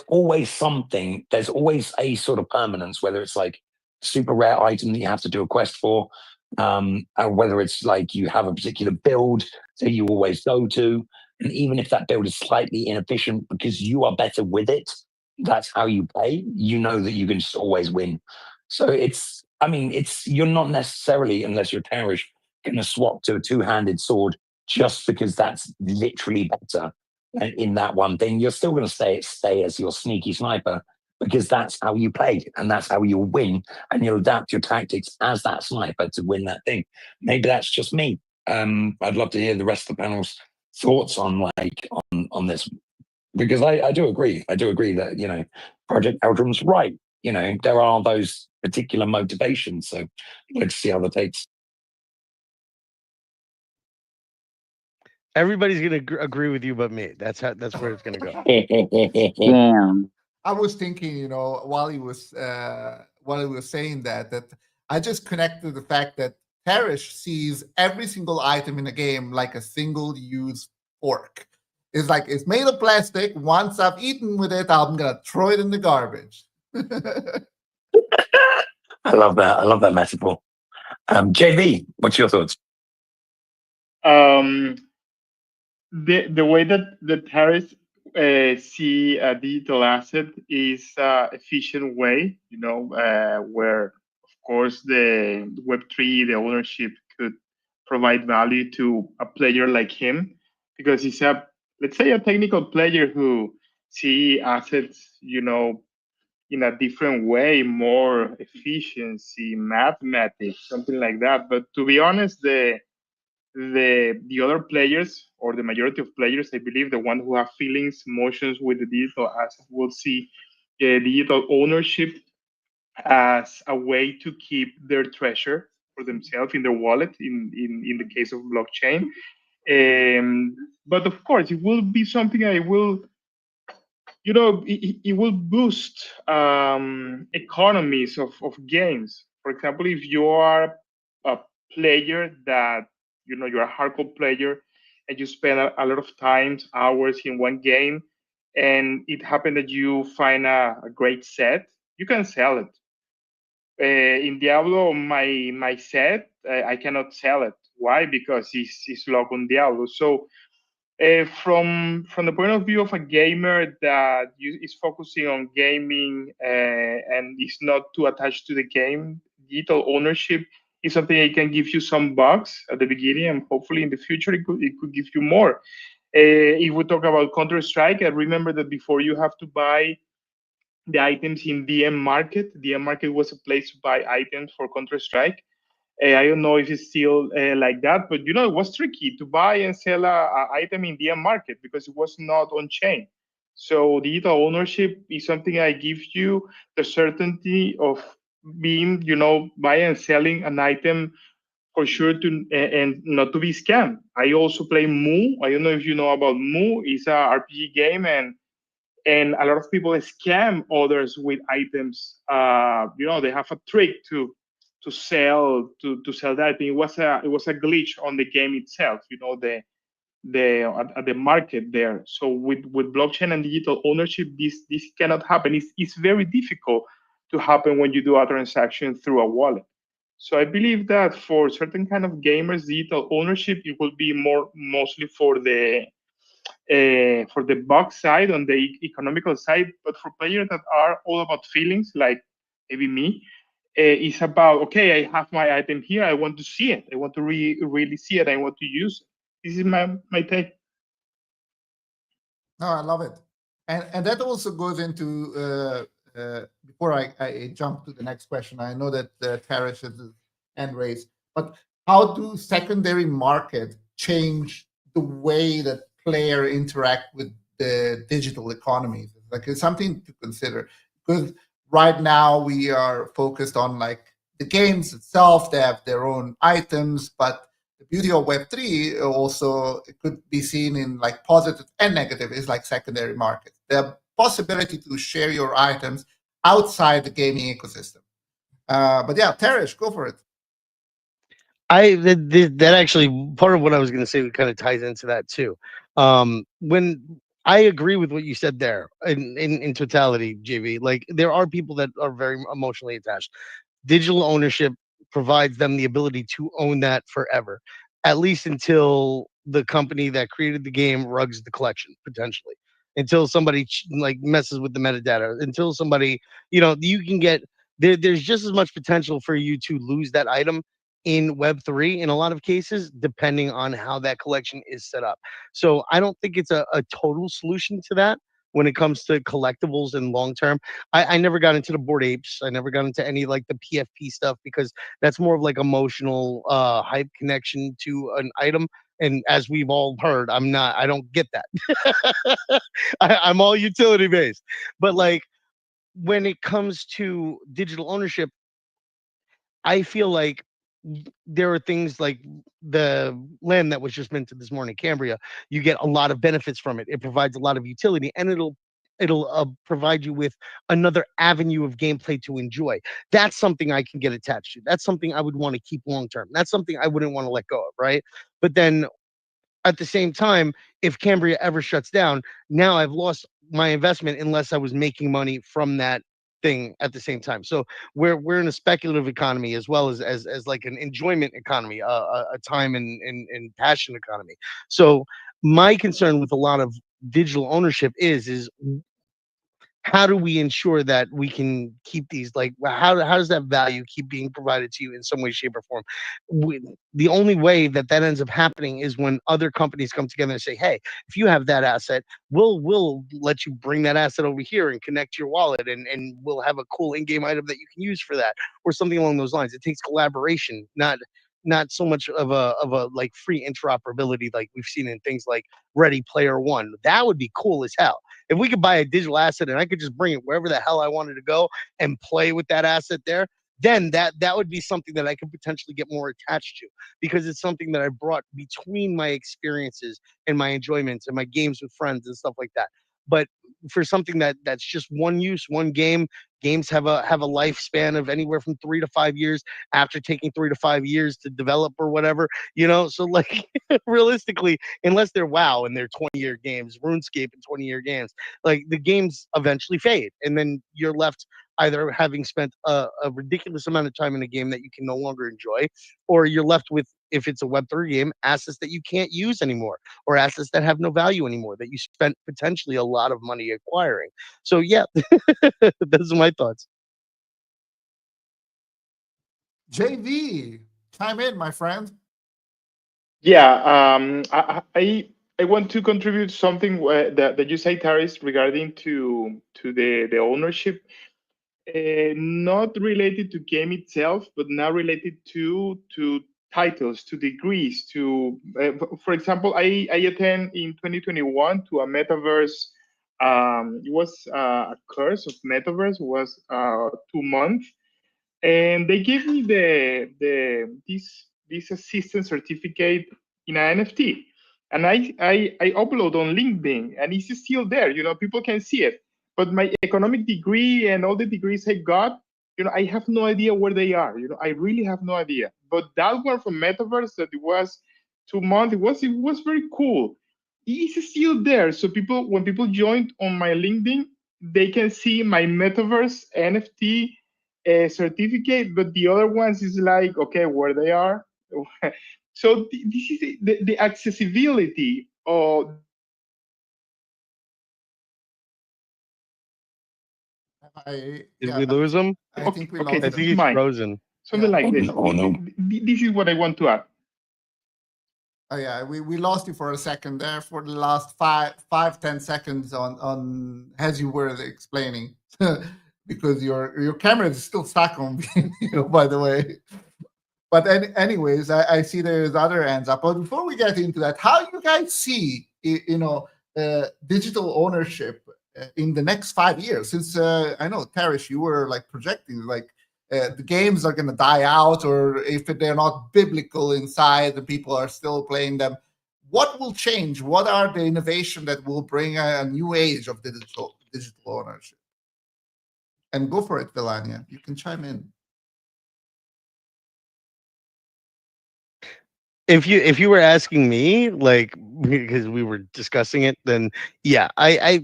always something, there's always a sort of permanence, whether it's like super rare item that you have to do a quest for, or whether it's like you have a particular build that you always go to. And even if that build is slightly inefficient because you are better with it, that's how you play. You know that you can just always win. So you're not necessarily, unless you're Tarish, going to swap to a 2-handed sword just because that's literally better in that one thing. You're still going to stay as your sneaky sniper because that's how you play and that's how you'll win, and you'll adapt your tactics as that sniper to win that thing. Maybe that's just me. I'd love to hear the rest of the panel's thoughts on this, because I do agree. I do agree that, Project Eldrum's right. There are those particular motivations. So let's see how that takes. Everybody's gonna agree with you, but me. That's where it's gonna go. Damn. I was thinking, while he was saying that I just connected the fact that Parrish sees every single item in the game like a single-use fork. It's like, it's made of plastic. Once I've eaten with it, I'm gonna throw it in the garbage. I love that. I love that metaphor. JV, what's your thoughts? The way that the terrorists see a digital asset is efficient way, where of course the Web3, the ownership could provide value to a player like him, because he's let's say a technical player who see assets, in a different way, more efficiency, mathematics, something like that. But to be honest, the other players, or the majority of players, I believe, the one who have feelings, emotions with the digital asset, will see digital ownership as a way to keep their treasure, for themselves in their wallet in the case of blockchain. But of course, it will be something I will, it will boost economies of games. For example, if you are a player that, you're a hardcore player and you spend a lot of times, hours in one game, and it happened that you find a great set, you can sell it. In Diablo, my set, I cannot sell it. Why? Because it's locked on Diablo. So from the point of view of a gamer that is focusing on gaming and is not too attached to the game, digital ownership is something that can give you some bucks at the beginning, and hopefully in the future it could give you more. If we talk about Counter Strike, I remember that before you have to buy the items in DM Market. DM Market was a place to buy items for Counter Strike. I don't know if it's still like that, but it was tricky to buy and sell a item in DM Market because it was not on chain. So digital ownership is something I give you the certainty of being, buying and selling an item for sure to and not to be scammed. I also play Mu. I don't know if you know about Mu. It's a RPG game, and a lot of people scam others with items. They have a trick to sell that. It was a glitch on the game itself. At the market there. So with blockchain and digital ownership, this cannot happen. It's very difficult to happen when you do a transaction through a wallet. So I believe that for certain kind of gamers, digital ownership, it will be mostly for the box side, on the economical side. But for players that are all about feelings, like maybe me, it's about, okay, I have my item here, I want to see it, I want to really see it, I want to use it. This is my take. No, I love it. And that also goes into before I jump to the next question. I know that Tarish has his hand raised, but how do secondary market change the way that player interact with the digital economies? Like, it's something to consider, because right now we are focused on like the games itself. They have their own items, but the beauty of Web3 also, it could be seen in like positive and negative, is like secondary markets. The possibility to share your items outside the gaming ecosystem. But yeah, Tarish, go for it. That actually, part of what I was going to say kind of ties into that too. When I agree with what you said there in totality, JV, like there are people that are very emotionally attached. Digital ownership provides them the ability to own that forever, at least until the company that created the game rugs the collection, potentially, until somebody like messes with the metadata, until somebody, you can get there's just as much potential for you to lose that item in Web3 in a lot of cases, depending on how that collection is set up. So I don't think it's a total solution to that when it comes to collectibles and long term. I never got into the Bored Apes. I never got into any like the PFP stuff, because that's more of like emotional hype connection to an item. And as we've all heard, I don't get that. I'm all utility based. But like when it comes to digital ownership, I feel like there are things like the land that was just minted this morning, Cambria. You get a lot of benefits from it. It provides a lot of utility, and it'll provide you with another avenue of gameplay to enjoy. That's something I can get attached to. That's something I would want to keep long term. That's something I wouldn't want to let go of, right? But then at the same time, if Cambria ever shuts down, now I've lost my investment unless I was making money from that thing at the same time. So we're in a speculative economy as well as like an enjoyment economy, a time and passion economy. So my concern with a lot of digital ownership is how do we ensure that we can keep these, like how does that value keep being provided to you in some way, shape, or form? The only way that ends up happening is when other companies come together and say, hey, if you have that asset, we'll let you bring that asset over here and connect your wallet, and we'll have a cool in-game item that you can use for that, or something along those lines. It takes collaboration, not so much of a like free interoperability like we've seen in things like Ready Player One. That would be cool as hell. If we could buy a digital asset and I could just bring it wherever the hell I wanted to go and play with that asset there, then that would be something that I could potentially get more attached to, because it's something that I brought between my experiences and my enjoyments and my games with friends and stuff like that. But for something that's just one use, one game, games have a lifespan of anywhere from 3 to 5 years after taking 3 to 5 years to develop or whatever, So like realistically, unless they're WoW and they're 20-year games, RuneScape and 20-year games, like the games eventually fade, and then you're left either having spent a ridiculous amount of time in a game that you can no longer enjoy, or you're left with, if it's a Web3 game, assets that you can't use anymore, or assets that have no value anymore that you spent potentially a lot of money acquiring. So yeah, those are my thoughts. JV, chime in, my friend. Yeah, I want to contribute something that you say, Taris, regarding to the ownership. Not related to game itself, but now related to titles, to degrees, to for example, I attend in 2021 to a metaverse. It was a course of metaverse. It was 2 months, and they gave me this assistant certificate in an NFT, and I upload on LinkedIn, and it's still there. People can see it. But my economic degree and all the degrees I got, I have no idea where they are. I really have no idea. But that one from Metaverse, that it was 2 months, it was very cool. It's still there. So when people joined on my LinkedIn, they can see my Metaverse NFT certificate, but the other ones is like, okay, where they are. So this is the accessibility of. Did we lose him? I think we Okay, lost I him. think he's frozen. Something like this. Oh, no. This is what I want to add. Oh yeah, we lost you for a second there for the last 10 seconds on as you were explaining, because your camera is still stuck on video, by the way. But anyways, I see there's other hands up. But before we get into that, how you guys see digital ownership in the next 5 years? Since I know, Tarish, you were like projecting like the games are going to die out, or if they're not biblical inside, the people are still playing them. What will change? What are the innovation that will bring a new age of digital ownership? And go for it, Vilania. You can chime in. If you were asking me, like, because we were discussing it, then yeah, I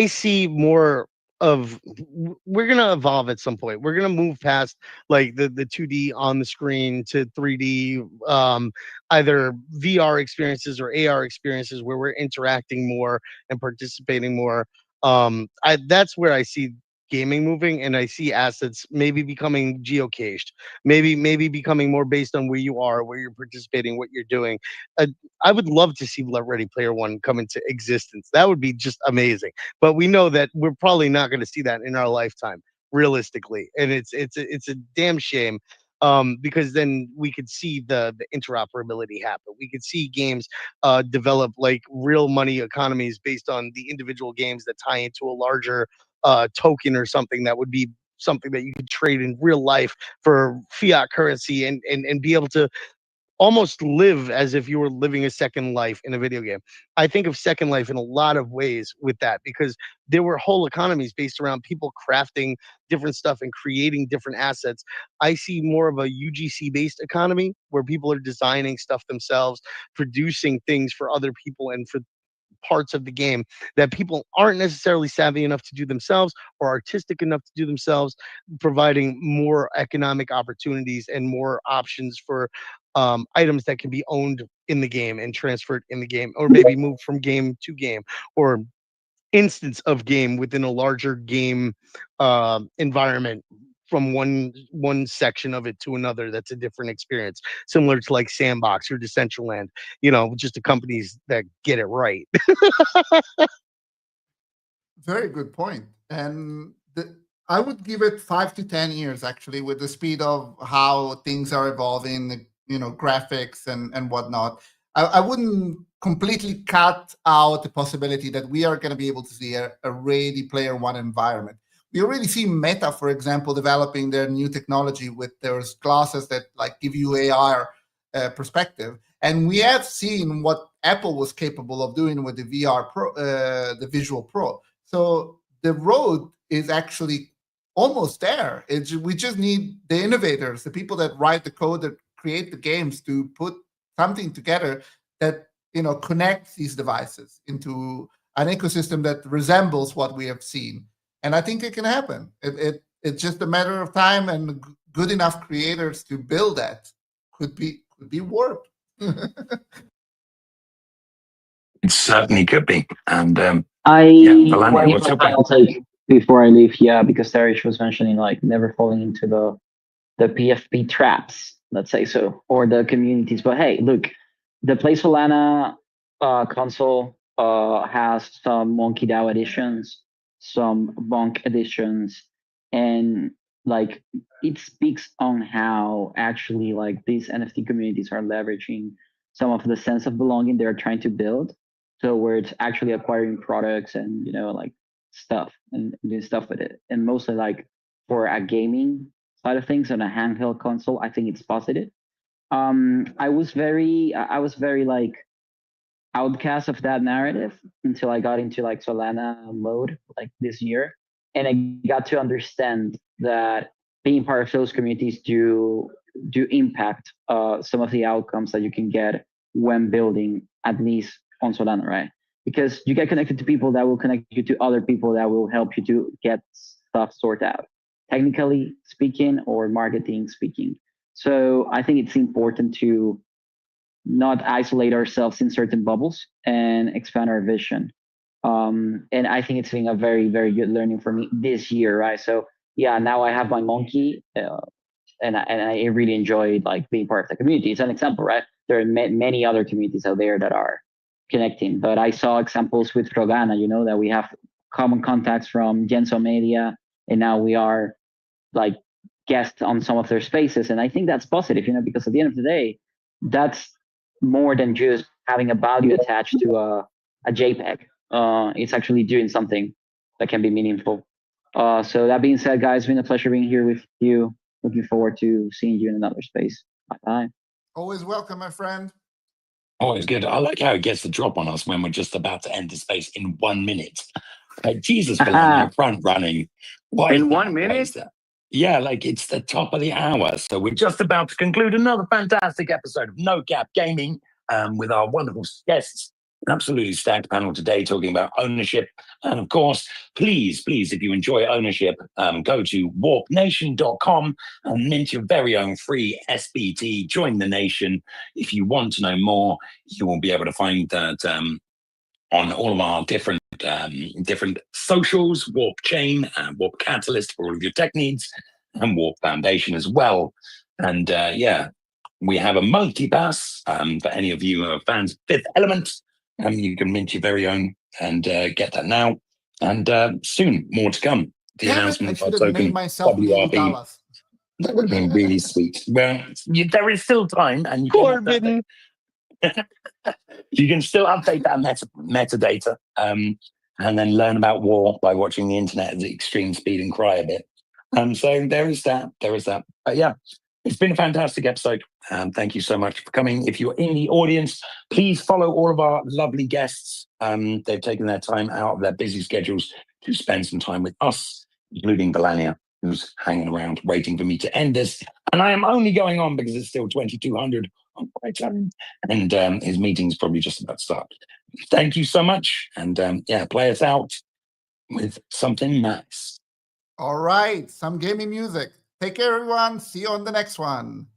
see more of, we're gonna evolve at some point. We're gonna move past like the 2D on the screen to 3D, either VR experiences or AR experiences where we're interacting more and participating more. That's where I see gaming moving, and I see assets maybe becoming geocached, maybe becoming more based on where you are, where you're participating, what you're doing. I would love to see Ready Player One come into existence. That would be just amazing. But we know that we're probably not going to see that in our lifetime, realistically, and it's a damn shame. Because then we could see the interoperability happen. We could see games develop like real money economies based on the individual games that tie into a larger token or something that would be something that you could trade in real life for fiat currency, and be able to almost live as if you were living a second life in a video game. I think of Second Life in a lot of ways with that, because there were whole economies based around people crafting different stuff and creating different assets. I see more of a UGC based economy where people are designing stuff themselves, producing things for other people and for parts of the game that people aren't necessarily savvy enough to do themselves or artistic enough to do themselves, providing more economic opportunities and more options for items that can be owned in the game and transferred in the game, or maybe moved from game to game, or instance of game within a larger game environment, from one section of it to another. That's a different experience, similar to like Sandbox or Decentraland, just the companies that get it right. Very good point. And I would give it 5 to 10 years, actually, with the speed of how things are evolving, graphics and whatnot. I wouldn't completely cut out the possibility that we are going to be able to see a Ready Player One environment. we already see Meta, for example, developing their new technology with those glasses that like give you AR perspective. And we have seen what Apple was capable of doing with the VR Pro, the Visual Pro. So the road is actually almost there. We just need the innovators, the people that write the code, that create the games, to put something together that connects these devices into an ecosystem that resembles what we have seen. And I think it can happen. It's just a matter of time, and good enough creators to build that could be Warp. It certainly could be. And One what's your final take before I leave. Yeah, because Darius was mentioning like never falling into the PFP traps, let's say so, or the communities. But hey, look, the Play Solana console has some Monkey DAO editions, some Bonk editions, and like it speaks on how actually like these NFT communities are leveraging some of the sense of belonging they're trying to build towards actually acquiring products and like stuff and doing stuff with it. And mostly like for a gaming side of things on a handheld console, I think it's positive. I was very like outcast of that narrative until I got into like Solana mode like this year, and I got to understand that being part of those communities do impact some of the outcomes that you can get when building, at least on Solana, right? Because you get connected to people that will connect you to other people that will help you to get stuff sorted out, technically speaking or marketing speaking. So I think it's important to not isolate ourselves in certain bubbles and expand our vision. And I think it's been a very, very good learning for me this year, right? So yeah, now I have my monkey, and I really enjoyed like being part of the community. It's an example, right? There are many other communities out there that are connecting, but I saw examples with Rogana, that we have common contacts from Genso Media, and now we are like guests on some of their spaces. And I think that's positive, because at the end of the day, that's more than just having a value attached to a JPEG. It's actually doing something that can be meaningful. So that being said, guys, it's been a pleasure being here with you. Looking forward to seeing you in another space. Bye. Always welcome, my friend. Always good. I like how it gets the drop on us when we're just about to end the space in 1 minute. Like, Jesus, you're front running. Why in 1 minute? Yeah, like it's the top of the hour. So we're just about to conclude another fantastic episode of No Cap Gaming with our wonderful guests. An absolutely stacked panel today talking about ownership. And of course, please, if you enjoy ownership, go to warpnation.com and mint your very own free SBT. Join the nation. If you want to know more, you will be able to find that on all of our different socials, Warp Chain, Warp Catalyst for all of your tech needs, and Warp Foundation as well. And we have a multi-pass for any of you who are fans of Fifth Element. You can mint your very own and get that now. And soon, more to come. The announcement of our token WRB. That would have been really sweet. Well, there is still time, and you can still update that metadata, and then learn about war by watching the internet at the extreme speed and cry a bit. So there is that. But yeah, it's been a fantastic episode. Thank you so much for coming. If you're in the audience, please follow all of our lovely guests. They've taken their time out of their busy schedules to spend some time with us, including Melania, who's hanging around waiting for me to end this. And I am only going on because it's still 2200 on my time. And his meeting's probably just about to start. Thank you so much. And play us out with something nice. All right, some gaming music. Take care, everyone. See you on the next one.